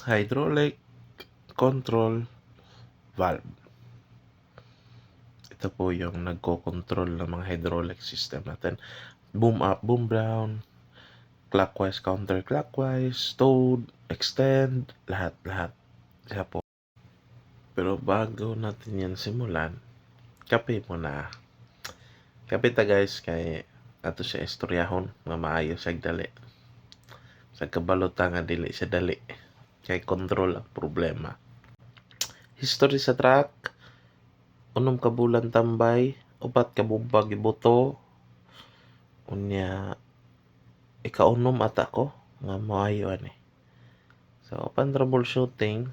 hydraulic control valve. Ito po yung nagko-control ng mga hydraulic system natin. Boom up, boom down, clockwise, counterclockwise, toad, extend, lahat-lahat. Siya po. Pero bago natin yan simulan, kape muna. Kape ta guys, kay ato siya istoryahon nga maayo siya dali. Sa kabalota nga dili siya dali. Kay control ang problema. History sa track, unom ka bulan tambay, upat ka bumbag ibuto, unya ikaunom ata ko nga maayo ani. So upon troubleshooting,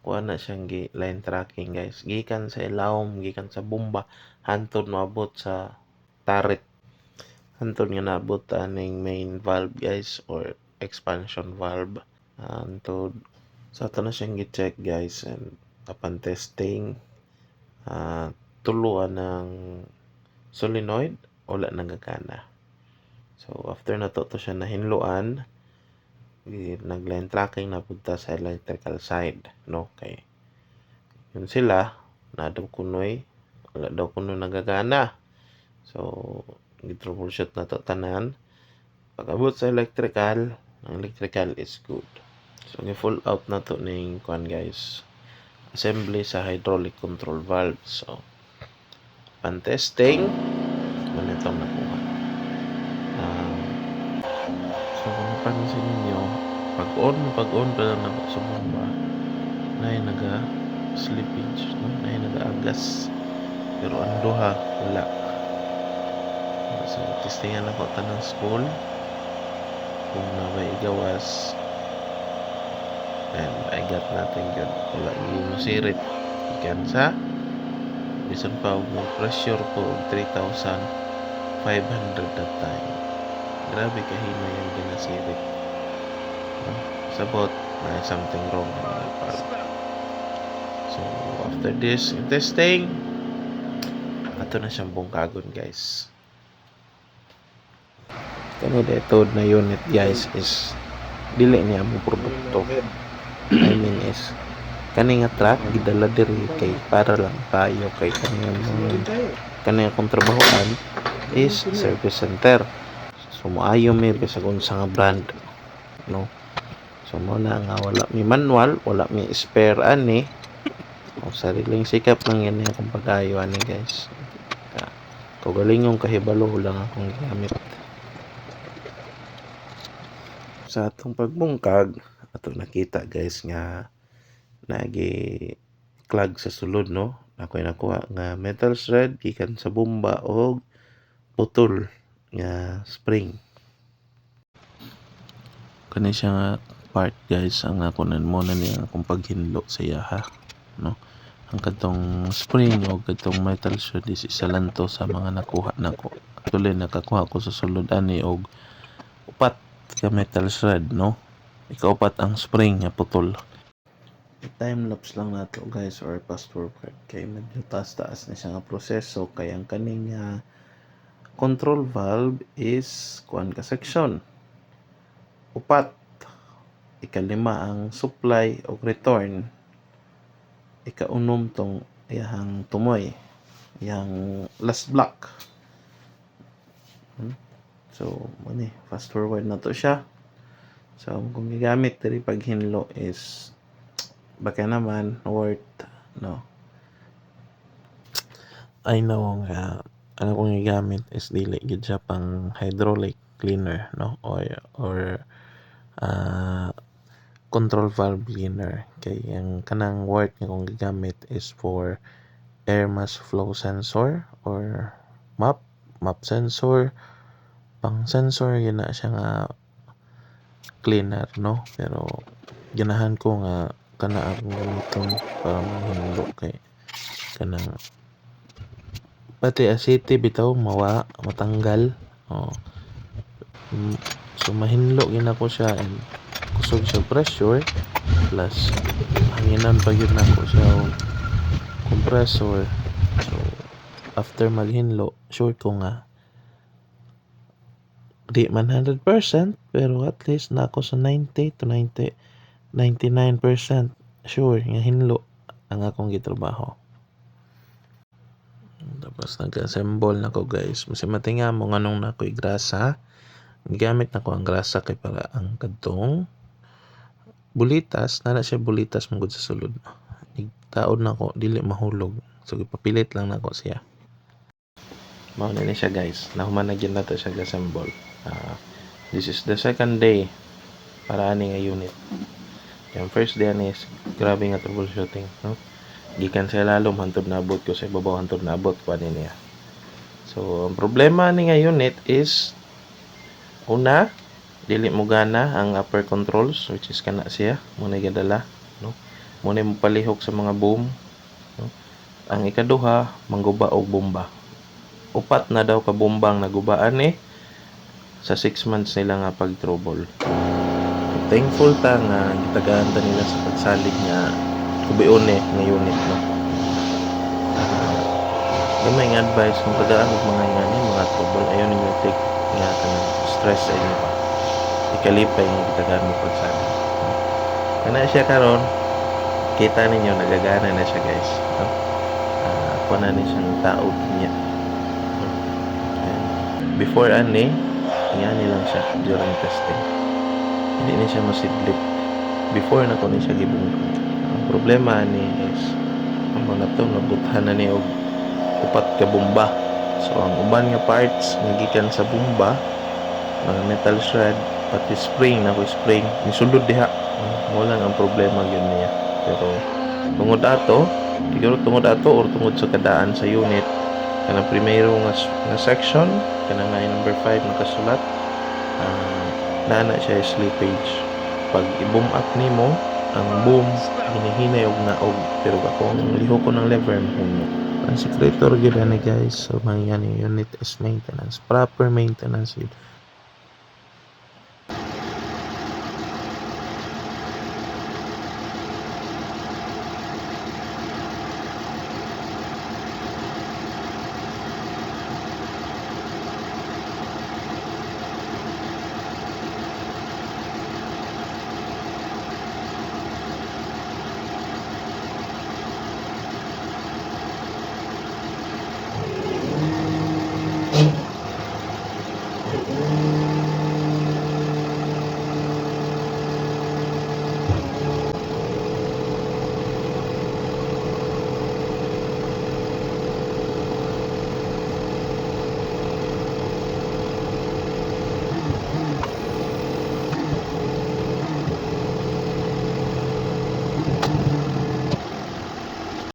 kuha na siyang line tracking guys. Gikan sa ilawom, gikan sa bomba, hantod maabot sa turret. Hantod nga naabot aning main valve guys or expansion valve. Hantod sa ato na siyang gi-check guys, and upon testing, tuluan ng solenoid wala nagagana. So after nato to siya nahinluan, nag-line tracking na punta sa electrical side, no? Kay yun sila na daw kunoy wala daw kuno nagagana. So gi-troubleshoot na to tanan. Pag-abot sa electrical, ang electrical is good. So gi-full out na to ning kuan guys, assembly sa hydraulic control valve. So pan testing ganito nakuha. So kung napansin ninyo, pag-on pa lang na sa bomba, na naga-slippage, no? Na naga-agas. Pero ang duha, wala. So, testingan ako tanang school. Kung na may igawas, and I got nothing yun. Wala yung masirit. Ikan sa, bisan pa, mag-pressure ko 3,500 that time. Grabe kahina yung ginasirit. Sabot, may something wrong in my part. So, after this testing, ato na siyang bungkagon guys. Kani detod na unit guys is dili niya mo produkto. I mean is kani nga truck gidala diri kay para lang tayo kay kani akong trabahoan is service center. So maayo mi sa unsa nga brand, no? So mo na nga wala mi manual, wala mi spare ani. O sariling sikap lang yan akong pag-ayo ani guys. Kaugalingong kahibalo lang akong gamit. Sa atong pagbungkag, ato nakita guys nga nagi clog sa sulod, no? Ako'y nakuha nga metal thread gikan sa bomba o putol nga spring. Kani siya nga part guys ang ako mo na niya akong paghinlo sa yaha, no? Ang katong spring o katong metal thread is isa lang to sa mga nakuha nako. Actually nakakuha ko sa sulod ani og upat ka metal thread, no? Ikaupat ang spring nga putol. Time lapse lang nato guys or fast forward kay medyo taas na siya nga proseso kay ang kaning control valve is kuan ka section. Upat. Ikalima ang supply o return. Ikaunom tong iyang tumoy, iyang last block. So mani fast forward na to siya. So kung gigamit diri paghinlo is baka naman worth, no? I know nga ano kung gigamit is dili gid siya pang hydraulic cleaner, no? Or control valve cleaner kay ang kanang word nga kung gigamit is for air mass flow sensor or map sensor, pang sensor yun na siya nga cleaner, no? Pero ganahan ko nga kana akong gamiton para mahinlo kay kanang pati asiti bitaw matanggal. So mahinlo gina ko siya and kusog siya pressure plus hanginan pa yun ako siya compressor. So after maghinlo sure ko nga di man 100% pero at least na ako sa 90 to 99% sure nga hinlo ang akong gitrabaho. Tapos nag-assemble na ko guys. Kasi matinga mo nganong na ko'y grasa. Gamit na ko ang grasa kay para ang kadtong bulitas, nana siya bulitas mong sa sulod. Igtaod na ko, dili mahulog. So ipapilit lang na ko siya. Mao na siya guys. Nahuman na gyud nato siya assemble. This is the second day para ani nga unit. Yung first day ani is grabe nga troubleshooting, no? Gikan sa lalom hantod naabot ko sa ibabaw hantod naabot ko ani niya. So ang problema ni nga unit is una dili mo gana ang upper controls which is kana siya mo na gadala, no? Mo na mo palihok sa mga boom, no? Ang ikaduha mangguba og bomba. Upat na daw ka bombang nagubaan sa 6 months nila nga pag-trouble. Thankful ta nga gitagaan ta nila sa pagsalig nga kubione nga unit, no? Gamay nga advice kung tagaan og mga ngani mga trouble ayon ninyo take nga kanang stress sa inyo pa. Ikalipay nga gitagaan mo pagsalig. Kana siya karon kita ninyo nagagana na siya guys, no? Ako na ni siyang taod niya. Before ani lang siya during testing. Hindi na siya masidlip. Before na ko ni siya gibungkag. Ang problema ni is ang mga to nabuthan na ni og upat ka bomba. So ang uban nga parts nga gikan sa bomba, mga metal shred pati spring na ko spring ni sulod diha. Mo lang ang problema gyud niya. Pero tungod ato, siguro tungod ato or tungod sa kadaan sa unit kanang primero nga section kanang number 5 nakasulat nana siya slippage. Pag i-boom up nimo ang boom hinihinay og naog pero kung liho ko ng lever mo ang sekreto gyud ani guys. So may unit is maintenance, proper maintenance yun.